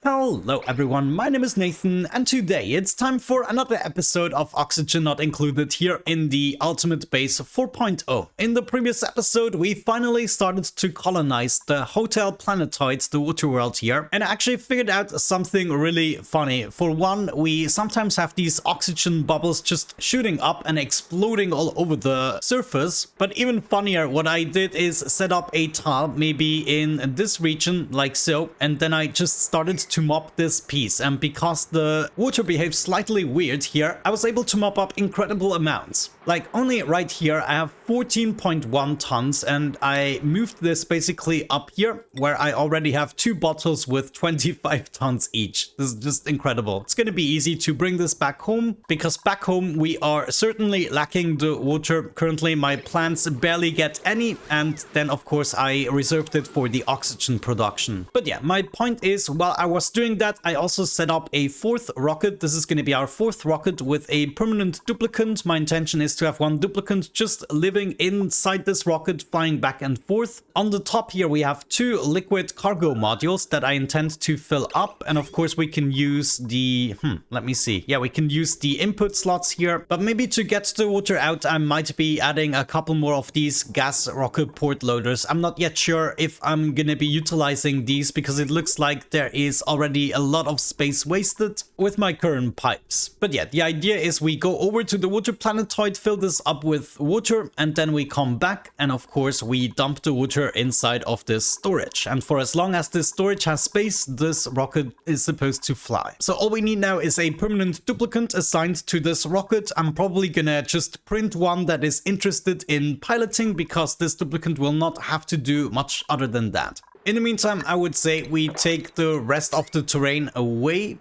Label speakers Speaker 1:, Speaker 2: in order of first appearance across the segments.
Speaker 1: Hello everyone, my name is Nathan, and today it's time for another episode of Oxygen Not Included here in the Ultimate Base 4.0. In the previous episode, we finally started to colonize the Hotel Planetoids, the water world here, and I actually figured out something really funny. For one, we sometimes have these oxygen bubbles just shooting up and exploding all over the surface, but even funnier, what I did is set up a tile, maybe in this region, like so, and then I just started to mop this piece, and because the water behaves slightly weird here, I was able to mop up incredible amounts. Like only right here I have 14.1 tons, and I moved this basically up here where I already have two bottles with 25 tons each. This is just incredible. It's gonna be easy to bring this back home, because back home we are certainly lacking the water. Currently my plants barely get any, and then of course I reserved it for the oxygen production. But yeah, my point is, while I was doing that, I also set up a fourth rocket. This is going to be our fourth rocket with a permanent duplicant. My intention is to have one duplicant just living inside this rocket, flying back and forth. On the top here we have two liquid cargo modules that I intend to fill up, and of course we can use the let me see, yeah, we can use the input slots here, but maybe to get the water out I might be adding a couple more of these gas rocket port loaders. I'm not yet sure if I'm gonna be utilizing these, because it looks like there is already a lot of space wasted with my current pipes. But yeah, the idea is we go over to the water planetoid, fill this up with water, and then we come back, and of course we dump the water inside of this storage. And for as long as this storage has space, this rocket is supposed to fly. So all we need now is a permanent duplicant assigned to this rocket. I'm probably gonna just print one that is interested in piloting, because this duplicant will not have to do much other than that. In the meantime, I would say we take the rest of the terrain away.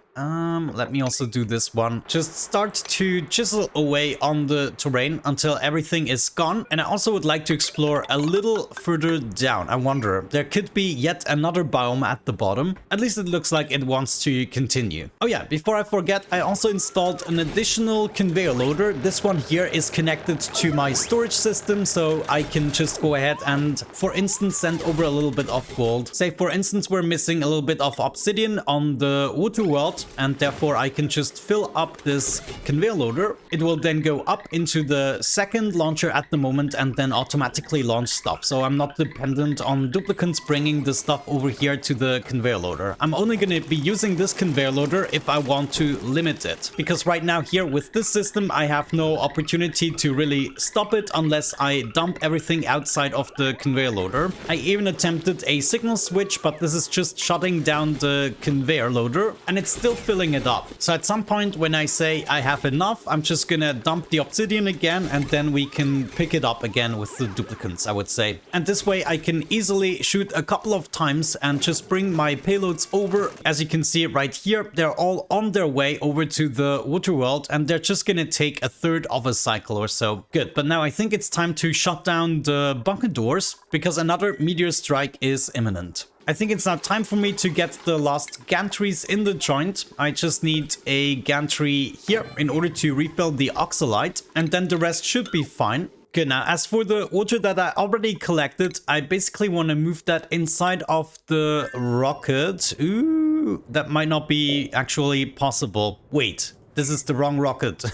Speaker 1: Let me also do this one. Just start to chisel away on the terrain until everything is gone. And I also would like to explore a little further down. I wonder, there could be yet another biome at the bottom. At least it looks like it wants to continue. Oh yeah, before I forget, I also installed an additional conveyor loader. This one here is connected to my storage system, so I can just go ahead and, for instance, send over a little bit of gold. Say, for instance, we're missing a little bit of obsidian on the water world, and therefore I can just fill up this conveyor loader. It will then go up into the second launcher at the moment and then automatically launch stuff. So I'm not dependent on duplicants bringing the stuff over here to the conveyor loader. I'm only going to be using this conveyor loader if I want to limit it, because right now here with this system I have no opportunity to really stop it unless I dump everything outside of the conveyor loader. I even attempted a signal switch, but this is just shutting down the conveyor loader, and it's still filling it up. So at some point when I say I have enough, I'm just gonna dump the obsidian again, and then we can pick it up again with the duplicants, I would say. And this way I can easily shoot a couple of times and just bring my payloads over. As you can see right here, they're all on their way over to the water world, and they're just gonna take a third of a cycle or so. Good, but now I think it's time to shut down the bunker doors, because another meteor strike is imminent. I think it's now time for me to get the last gantries in the joint. I just need a gantry here in order to refill the oxalite, and then the rest should be fine. Good, now as for the water that I already collected, I basically want to move that inside of the rocket. Ooh, that might not be actually possible. Wait, this is the wrong rocket.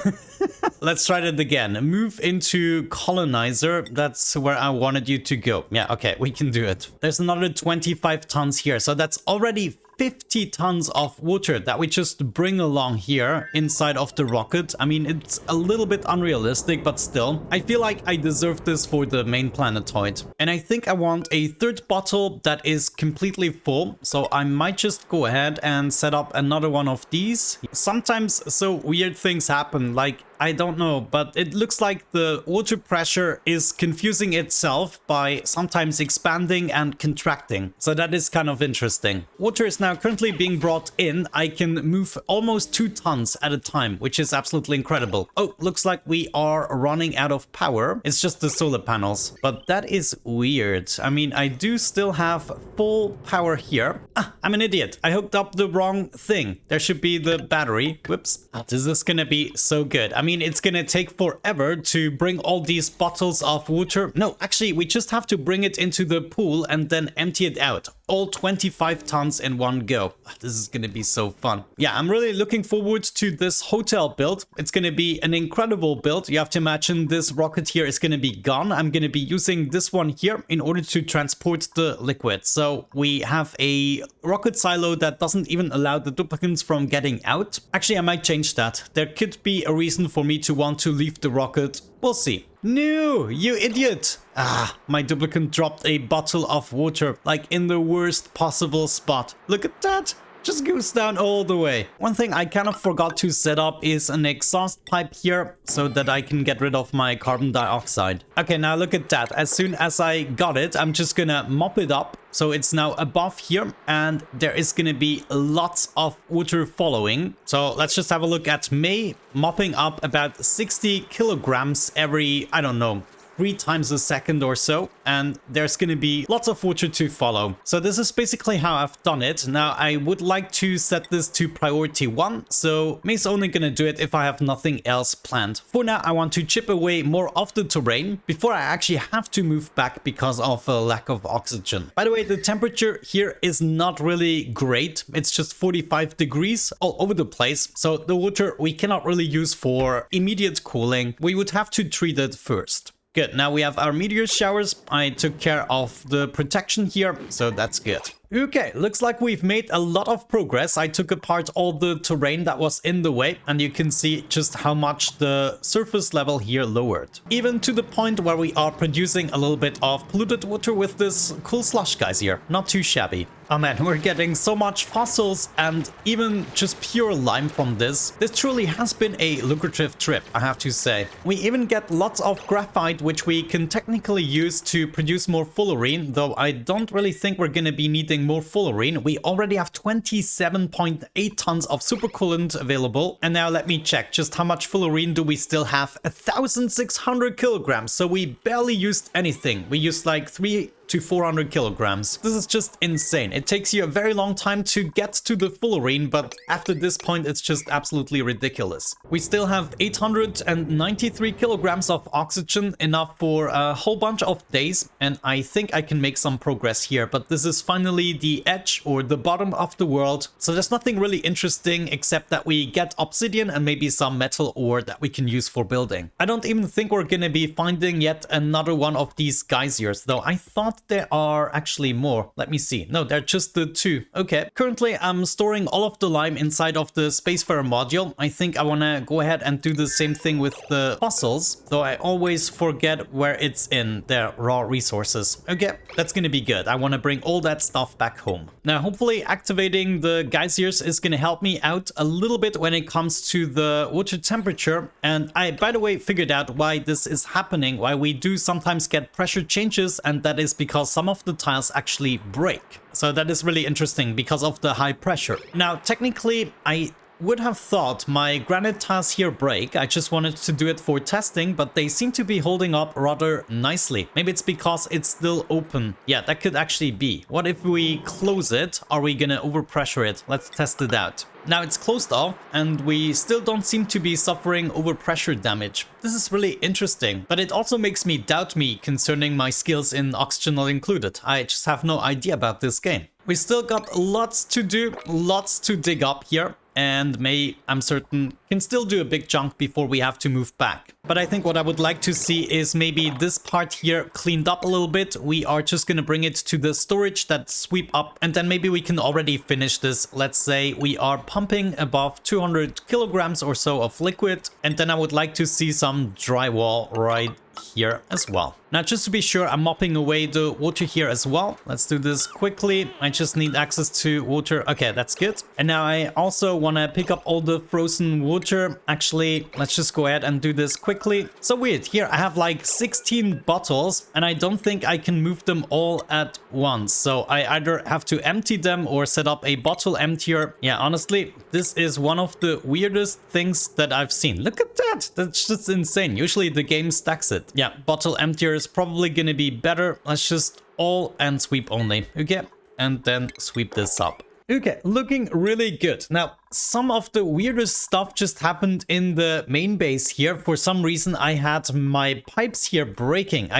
Speaker 1: Let's try that again. Move into colonizer. That's where I wanted you to go. Yeah, okay, we can do it. There's another 25 tons here. So that's already 50 tons of water that we just bring along here inside of the rocket. I mean, it's a little bit unrealistic, but still, I feel like I deserve this for the main planetoid. And I think I want a third bottle that is completely full. So I might just go ahead and set up another one of these. Sometimes so weird things happen, like I don't know, but it looks like the water pressure is confusing itself by sometimes expanding and contracting. So that is kind of interesting. Water is now currently being brought in. I can move almost 2 tons at a time, which is absolutely incredible. Oh, looks like we are running out of power. It's just the solar panels, but that is weird. I mean, I do still have full power here. Ah, I'm an idiot. I hooked up the wrong thing. There should be the battery. Whoops. This is gonna be so good. I mean, it's gonna take forever to bring all these bottles of water. No, actually, we just have to bring it into the pool and then empty it out. all 25 tons in one go. This is gonna be so fun. Yeah, I'm really looking forward to this hotel build. It's gonna be an incredible build. You have to imagine this rocket here is gonna be gone. I'm gonna be using this one here in order to transport the liquid. So we have a rocket silo that doesn't even allow the duplicants from getting out. Actually, I might change that. There could be a reason for me to want to leave the rocket. We'll see. No, you idiot! Ah, my duplicant dropped a bottle of water, like in the worst possible spot. Look at that! Just goes down all the way. One thing I kind of forgot to set up is an exhaust pipe here so that I can get rid of my carbon dioxide. Okay, now look at that. As soon as I got it, I'm just gonna mop it up. So it's now above here and there is gonna be lots of water following. So let's just have a look at May mopping up about 60 kilograms every, I don't know, 3 times a second or so, and there's gonna be lots of water to follow. So this is basically how I've done it. Now I would like to set this to priority 1, so May's only gonna do it if I have nothing else planned. For now, I want to chip away more of the terrain before I actually have to move back because of a lack of oxygen. By the way, the temperature here is not really great. It's just 45 degrees all over the place, so the water we cannot really use for immediate cooling. We would have to treat it first. Good, now we have our meteor showers. I took care of the protection here, so that's good. Okay, looks like we've made a lot of progress. I took apart all the terrain that was in the way, and you can see just how much the surface level here lowered. Even to the point where we are producing a little bit of polluted water with this cool slush guys here. Not too shabby. Oh man, we're getting so much fossils and even just pure lime from this. This truly has been a lucrative trip, I have to say. We even get lots of graphite, which we can technically use to produce more fullerene, though I don't really think we're gonna be needing more fullerene. We already have 27.8 tons of supercoolant available. And now let me check just how much fullerene do we still have? 1,600 kilograms. So we barely used anything. We used like 300 to 400 kilograms. This is just insane. It takes you a very long time to get to the fullerene, but after this point, it's just absolutely ridiculous. We still have 893 kilograms of oxygen, enough for a whole bunch of days, and I think I can make some progress here, but this is finally the edge or the bottom of the world, so there's nothing really interesting except that we get obsidian and maybe some metal ore that we can use for building. I don't even think we're gonna be finding yet another one of these geysers, though I thought there are actually more. Let me see. No, they're just the 2. Okay. Currently, I'm storing all of the lime inside of the Spacefarer module. I think I want to go ahead and do the same thing with the fossils, though I always forget where it's in their raw resources. Okay, that's going to be good. I want to bring all that stuff back home. Now, hopefully activating the geysers is going to help me out a little bit when it comes to the water temperature. And I, by the way, figured out why this is happening, why we do sometimes get pressure changes, and that is because some of the tiles actually break. So that is really interesting because of the high pressure. Now, technically, I would have thought my granite tiles here break. I just wanted to do it for testing, but they seem to be holding up rather nicely. Maybe it's because it's still open. Yeah, that could actually be. What if we close it? Are we gonna overpressure it? Let's test it out. Now it's closed off and we still don't seem to be suffering overpressure damage. This is really interesting, but it also makes me doubt me concerning my skills in Oxygen Not Included. I just have no idea about this game. We still got lots to do, lots to dig up here. And May, I'm certain, can still do a big chunk before we have to move back. But I think what I would like to see is maybe this part here cleaned up a little bit. We are just gonna bring it to the storage that sweep up, and then maybe we can already finish this. Let's say we are pumping above 200 kilograms or so of liquid, and then I would like to see some drywall right here as well. Now, just to be sure, I'm mopping away the water here as well. Let's do this quickly. I just need access to water. Okay, that's good. And now I also want to pick up all the frozen water. Actually, let's just go ahead and do this quickly. So weird. Here I have like 16 bottles and I don't think I can move them all at once. So I either have to empty them or set up a bottle emptier. Yeah, honestly, this is one of the weirdest things that I've seen. Look at that. That's just insane. Usually the game stacks it. Yeah, bottle emptier is probably gonna be better. Let's just all and sweep only. Okay, and then sweep this up. Okay, looking really good. Now, some of the weirdest stuff just happened in the main base here. For some reason, I had my pipes here breaking.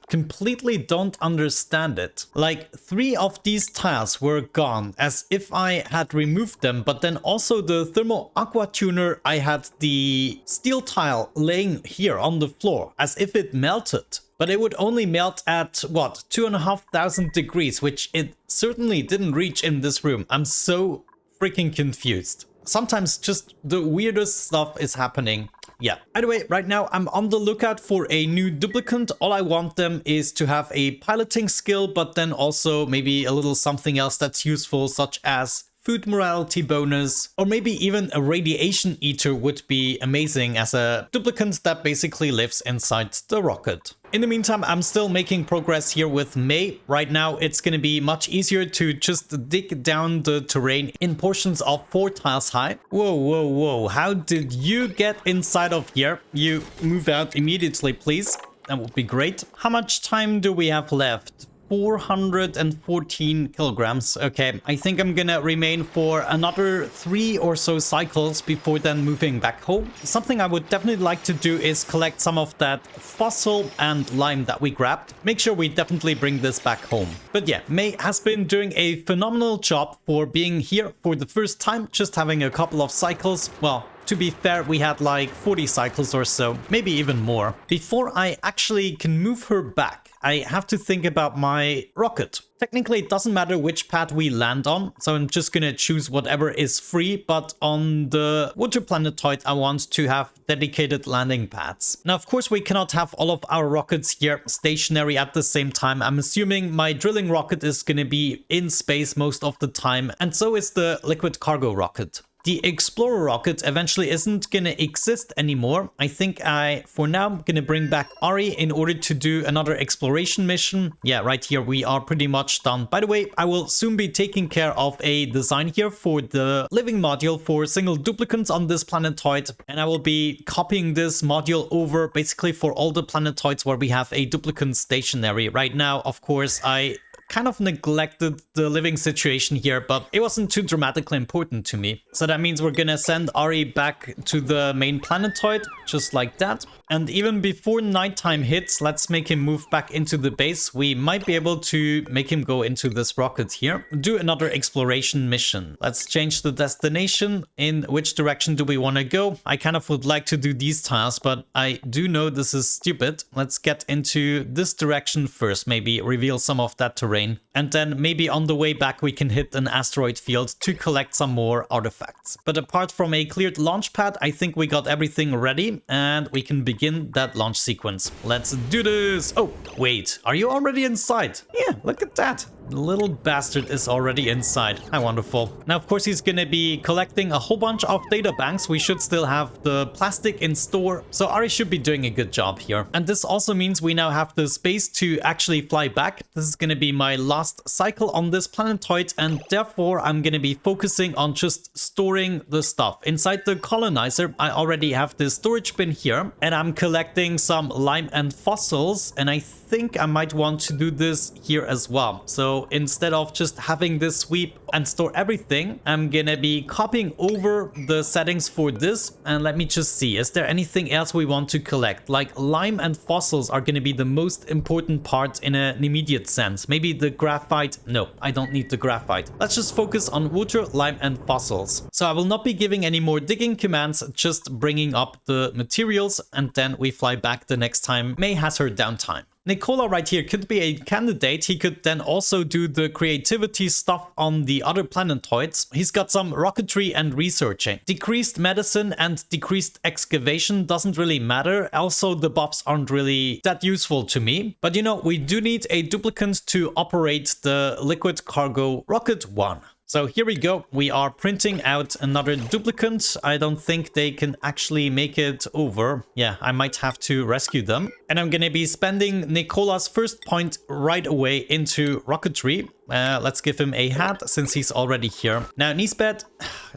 Speaker 1: completely don't understand it. Like 3 of these tiles were gone as if I had removed them, but then also the thermal aqua tuner, I had the steel tile laying here on the floor as if it melted. But it would only melt at, what, 2,500 degrees, which it certainly didn't reach in this room. I'm so freaking confused. Sometimes just the weirdest stuff is happening. Yeah. Either way, right now I'm on the lookout for a new duplicant. All I want them is to have a piloting skill, but then also maybe a little something else that's useful, such as food morality bonus, or maybe even a radiation eater would be amazing as a duplicant that basically lives inside the rocket. In the meantime, I'm still making progress here with May. Right now, it's going to be much easier to just dig down the terrain in portions of 4 tiles high. Whoa, whoa, whoa. How did you get inside of here? You move out immediately, please. That would be great. How much time do we have left? 414 kilograms. Okay, I think I'm gonna remain for another 3 or so cycles before then moving back home. Something I would definitely like to do is collect some of that fossil and lime that we grabbed. Make sure we definitely bring this back home. But yeah, May has been doing a phenomenal job for being here for the first time, just having a couple of cycles. Well, to be fair, we had like 40 cycles or so, maybe even more. Before I actually can move her back, I have to think about my rocket. Technically, it doesn't matter which pad we land on, so I'm just gonna choose whatever is free, but on the water planetoid, I want to have dedicated landing pads. Now, of course, we cannot have all of our rockets here stationary at the same time. I'm assuming my drilling rocket is gonna be in space most of the time, and so is the liquid cargo rocket. The Explorer rocket eventually isn't gonna exist anymore. I think for now, I'm gonna bring back Ari in order to do another exploration mission. Yeah, right here, we are pretty much done. By the way, I will soon be taking care of a design here for the living module for single duplicants on this planetoid. And I will be copying this module over basically for all the planetoids where we have a duplicant stationary. Right now, of course, I kind of neglected the living situation here, but it wasn't too dramatically important to me. So that means we're gonna send Ari back to the main planetoid, just like that. And even before nighttime hits, let's make him move back into the base. We might be able to make him go into this rocket here. Do another exploration mission. Let's change the destination. In which direction do we want to go? I kind of would like to do these tiles, but I do know this is stupid. Let's get into this direction first. Maybe reveal some of that terrain. And then maybe on the way back, we can hit an asteroid field to collect some more artifacts. But apart from a cleared launch pad, I think we got everything ready and we can begin that launch sequence. Let's do this. Oh, wait, are you already inside? Yeah, look at that. The little bastard is already inside. How wonderful. Now, of course, he's gonna be collecting a whole bunch of data banks. We should still have the plastic in store. So Ari should be doing a good job here. And this also means we now have the space to actually fly back. This is gonna be my last cycle on this planetoid. And therefore, I'm gonna be focusing on just storing the stuff. Inside the colonizer, I already have this storage bin here. And I'm collecting some lime and fossils. And I think I might want to do this here as well. So instead of just having this sweep and store everything, I'm gonna be copying over the settings for this. And let me just see, is there anything else we want to collect? Like lime and fossils are gonna be the most important part in an immediate sense. Maybe the graphite. No, I don't need the graphite. Let's just focus on water, lime and fossils. So I will not be giving any more digging commands, just bringing up the materials, and then we fly back the next time May has her downtime. Nicola right here could be a candidate. He could then also do the creativity stuff on the other planetoids. He's got some rocketry and researching. Decreased medicine and decreased excavation doesn't really matter. Also, the buffs aren't really that useful to me. But you know, we do need a duplicant to operate the liquid cargo rocket 1. So here we go. We are printing out another duplicant. I don't think they can actually make it over. Yeah, I might have to rescue them. And I'm gonna be spending Nicola's first point right away into rocketry. Let's give him a hat since he's already here. Now, Nisbet,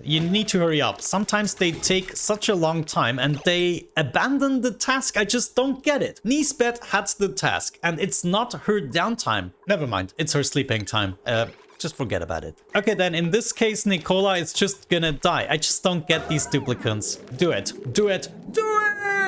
Speaker 1: you need to hurry up. Sometimes they take such a long time and they abandon the task. I just don't get it. Nisbet had the task and it's not her downtime. Never mind, it's her sleeping time. Just forget about it. Okay, then in this case, Nicola is just gonna die. I just don't get these duplicants. Do it. Do it. Do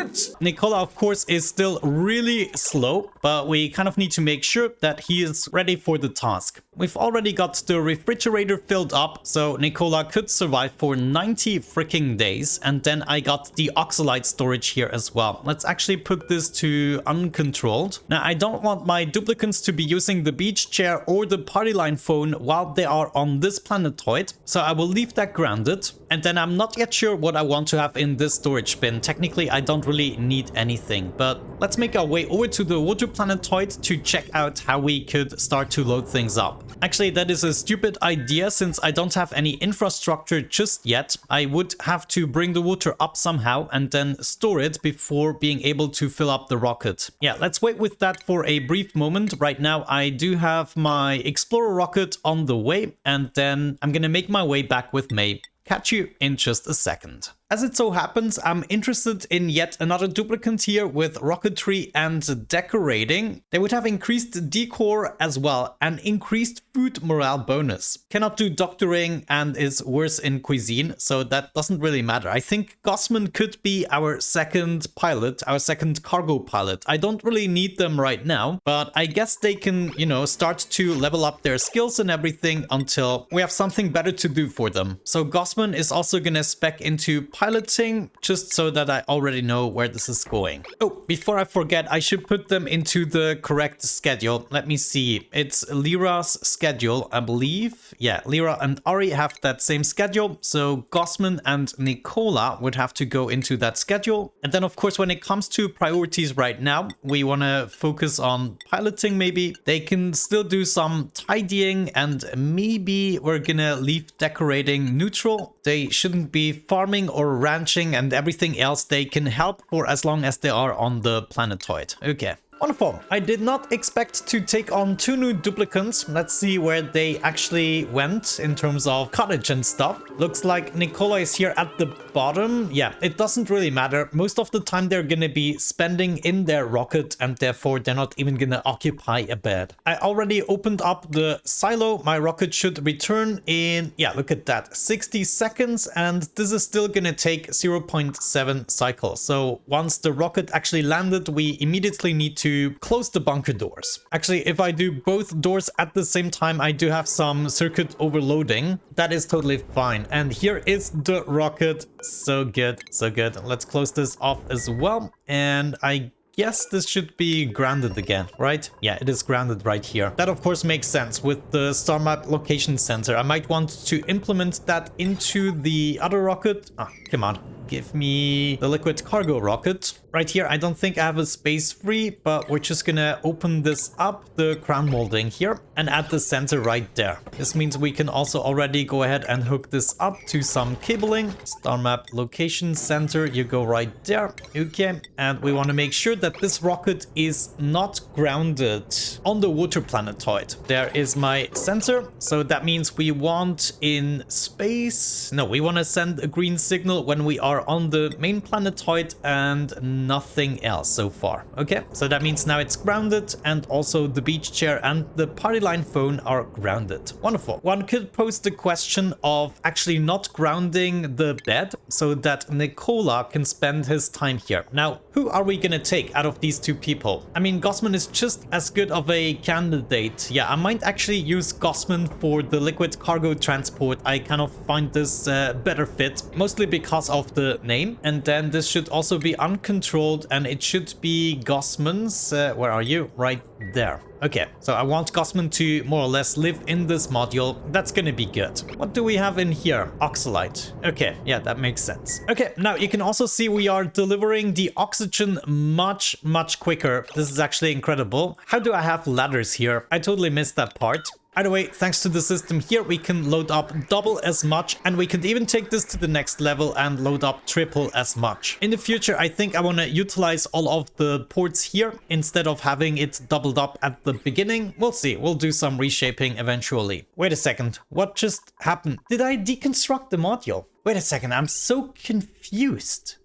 Speaker 1: it! Nicola, of course, is still really slow, but we kind of need to make sure that he is ready for the task. We've already got the refrigerator filled up, so Nicola could survive for 90 freaking days. And then I got the oxalite storage here as well. Let's actually put this to uncontrolled. Now, I don't want my duplicants to be using the beach chair or the party line phone while they are on this planetoid, so I will leave that grounded. And then I'm not yet sure what I want to have in this storage bin. Technically, I don't really need anything, but let's make our way over to the water planetoid to check out how we could start to load things up. Actually, that is a stupid idea since I don't have any infrastructure just yet. I would have to bring the water up somehow and then store it before being able to fill up the rocket. Yeah, let's wait with that for a brief moment. Right now, I do have my Explorer rocket on the way, and then I'm gonna make my way back with May. Catch you in just a second. As it so happens, I'm interested in yet another duplicant here with rocketry and decorating. They would have increased decor as well and increased food morale bonus. Cannot do doctoring and is worse in cuisine, so that doesn't really matter. I think Gossman could be our second pilot, our second cargo pilot. I don't really need them right now, but I guess they can, you know, start to level up their skills and everything until we have something better to do for them. So Gossman is also gonna spec into piloting, just so that I already know where this is going. Oh, before I forget, I should put them into the correct schedule. Let me see. It's Lyra's schedule, I believe. Yeah, Lyra and Ari have that same schedule, so Gossman and Nicola would have to go into that schedule. And then, of course, when it comes to priorities right now, we want to focus on piloting maybe. They can still do some tidying, and maybe we're gonna leave decorating neutral. They shouldn't be farming or ranching, and everything else they can help for as long as they are on the planetoid. Okay. Wonderful. I did not expect to take on 2 new duplicants. Let's see where they actually went in terms of cottage and stuff. Looks like Nicola is here at the bottom. Yeah, it doesn't really matter. Most of the time they're gonna be spending in their rocket, and therefore they're not even gonna occupy a bed. I already opened up the silo. My rocket should return in, yeah, look at that, 60 seconds, and this is still gonna take 0.7 cycles. So once the rocket actually landed, we immediately need to close the bunker doors. Actually, if I do both doors at the same time, I do have some circuit overloading. That is totally fine. And here is the rocket. So good, so good. Let's close this off as well. And I guess this should be grounded again, right? Yeah, it is grounded right here. That of course makes sense with the star map location sensor. I might want to implement that into the other rocket. Ah, come on. Give me the liquid cargo rocket. Right here, I don't think I have a space free, but we're just gonna open this up, the crown molding here, and add the sensor right there. This means we can also already go ahead and hook this up to some cabling. Star map location center, you go right there. Okay, and we want to make sure that this rocket is not grounded on the water planetoid. There is my sensor, so that means we want in space. No, we want to send a green signal when we are on the main planetoid and nothing else so far. Okay, so that means now it's grounded, and also the beach chair and the party line phone are grounded. Wonderful. One could pose the question of actually not grounding the bed so that Nicola can spend his time here. Now, who are we gonna take out of these 2 people? I mean, Gossman is just as good of a candidate. Yeah, I might actually use Gossman for the liquid cargo transport. I kind of find this better fit, mostly because of the name. And then this should also be uncontrolled, and it should be Gossman's. Where are you? Right there. Okay, so I want Gossman to more or less live in this module. That's gonna be good. What do we have in here? Oxalite. Okay, yeah, that makes sense. Okay, now you can also see we are delivering the oxygen much quicker. This is actually incredible. How do I have ladders here? I totally missed that part. Either way, thanks to the system here, we can load up double as much, and we could even take this to the next level and load up triple as much. In the future, I think I want to utilize all of the ports here instead of having it doubled up at the beginning. We'll see. We'll do some reshaping eventually. Wait a second. What just happened? Did I deconstruct the module? Wait a second. I'm so confused.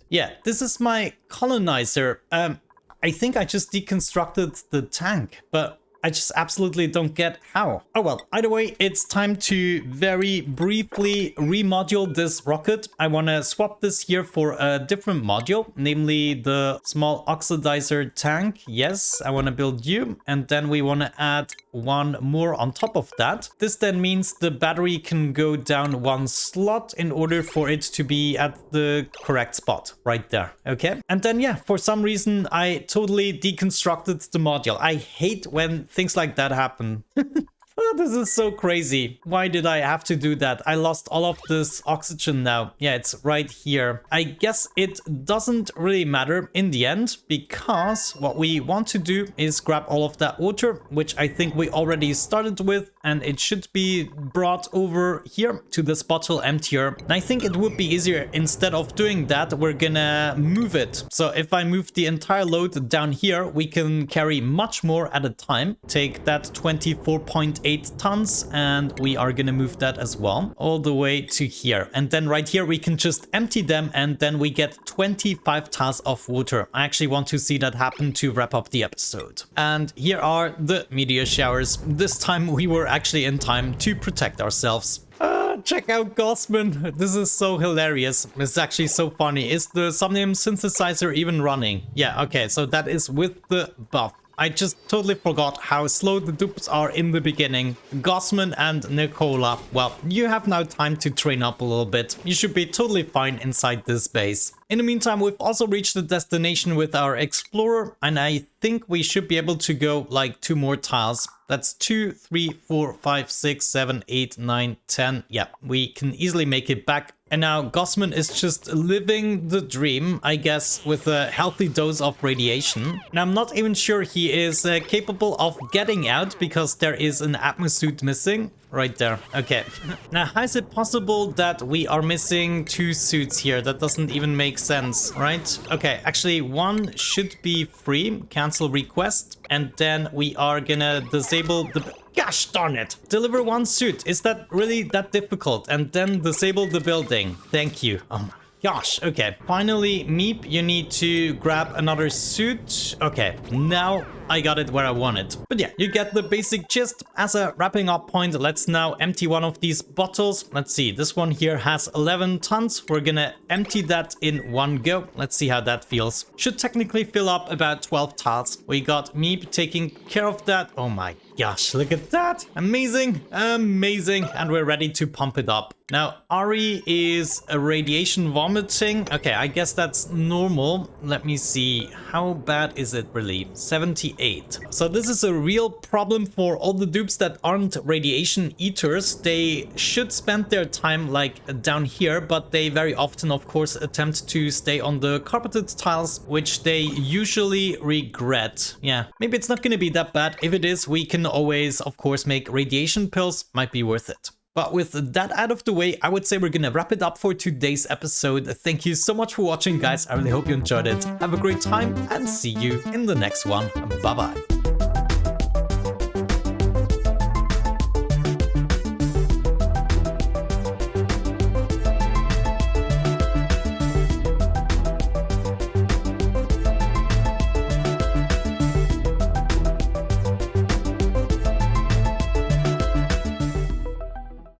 Speaker 1: Yeah, this is my colonizer. I think I just deconstructed the tank, but I just absolutely don't get how. Oh well, either way, it's time to very briefly remodule this rocket. I want to swap this here for a different module, namely the small oxidizer tank. Yes, I want to build you. And then we want to add one more on top of that. This then means the battery can go down one slot in order for it to be at the correct spot right there. Okay. And then, yeah, for some reason, I totally deconstructed the module. I hate when things like that happen. Oh, this is so crazy. Why did I have to do that? I lost all of this oxygen now. Yeah, it's right here. I guess it doesn't really matter in the end, because what we want to do is grab all of that water, which I think we already started with, and it should be brought over here to this bottle emptier. And I think it would be easier, instead of doing that, we're gonna move it. So if I move the entire load down here, we can carry much more at a time. Take that 24.8 tons, and we are gonna move that as well all the way to here. And then right here we can just empty them, and then we get 25 tons of water. I actually want to see that happen to wrap up the episode. And here are the meteor showers. This time we were actually in time to protect ourselves. Check out Gossman. This is so hilarious. It's actually so funny. Is the somnium synthesizer even running? Yeah, okay, so that is with the buff. I just totally forgot how slow the dupes are in the beginning. Gossman and Nicola, well, you have now time to train up a little bit. You should be totally fine inside this base. In the meantime, we've also reached the destination with our explorer, and I think we should be able to go like 2 more tiles. That's 2, 3, 4, 5, 6, 7, 8, 9, 10. Yeah, we can easily make it back. And now Gossman is just living the dream, I guess, with a healthy dose of radiation. And I'm not even sure he is capable of getting out, because there is an atmosuit missing. Right there. Okay. Now, how is it possible that we are missing 2 suits here? That doesn't even make sense, right? Okay, actually, one should be free. Cancel request. And then we are gonna disable the... Gosh darn it! Deliver 1 suit. Is that really that difficult? And then disable the building. Thank you. Oh my gosh. Okay. Finally, Meep, you need to grab another suit. Okay. Now I got it where I want it. But yeah, you get the basic gist. As a wrapping up point, let's now empty one of these bottles. Let's see, this one here has 11 tons. We're gonna empty that in one go. Let's see how that feels. Should technically fill up about 12 tiles. We got Meep taking care of that. Oh my gosh, look at that. Amazing, amazing. And we're ready to pump it up. Now, Ari is a radiation vomiting. Okay, I guess that's normal. Let me see. How bad is it really? 78. So this is a real problem for all the dupes that aren't radiation eaters. They should spend their time like down here, but they very often, of course, attempt to stay on the carpeted tiles, which they usually regret. Yeah, maybe it's not going to be that bad. If it is, we can always, of course, make radiation pills. Might be worth it. But with that out of the way, I would say we're gonna wrap it up for today's episode. Thank you so much for watching, guys. I really hope you enjoyed it. Have a great time and see you in the next one. Bye-bye.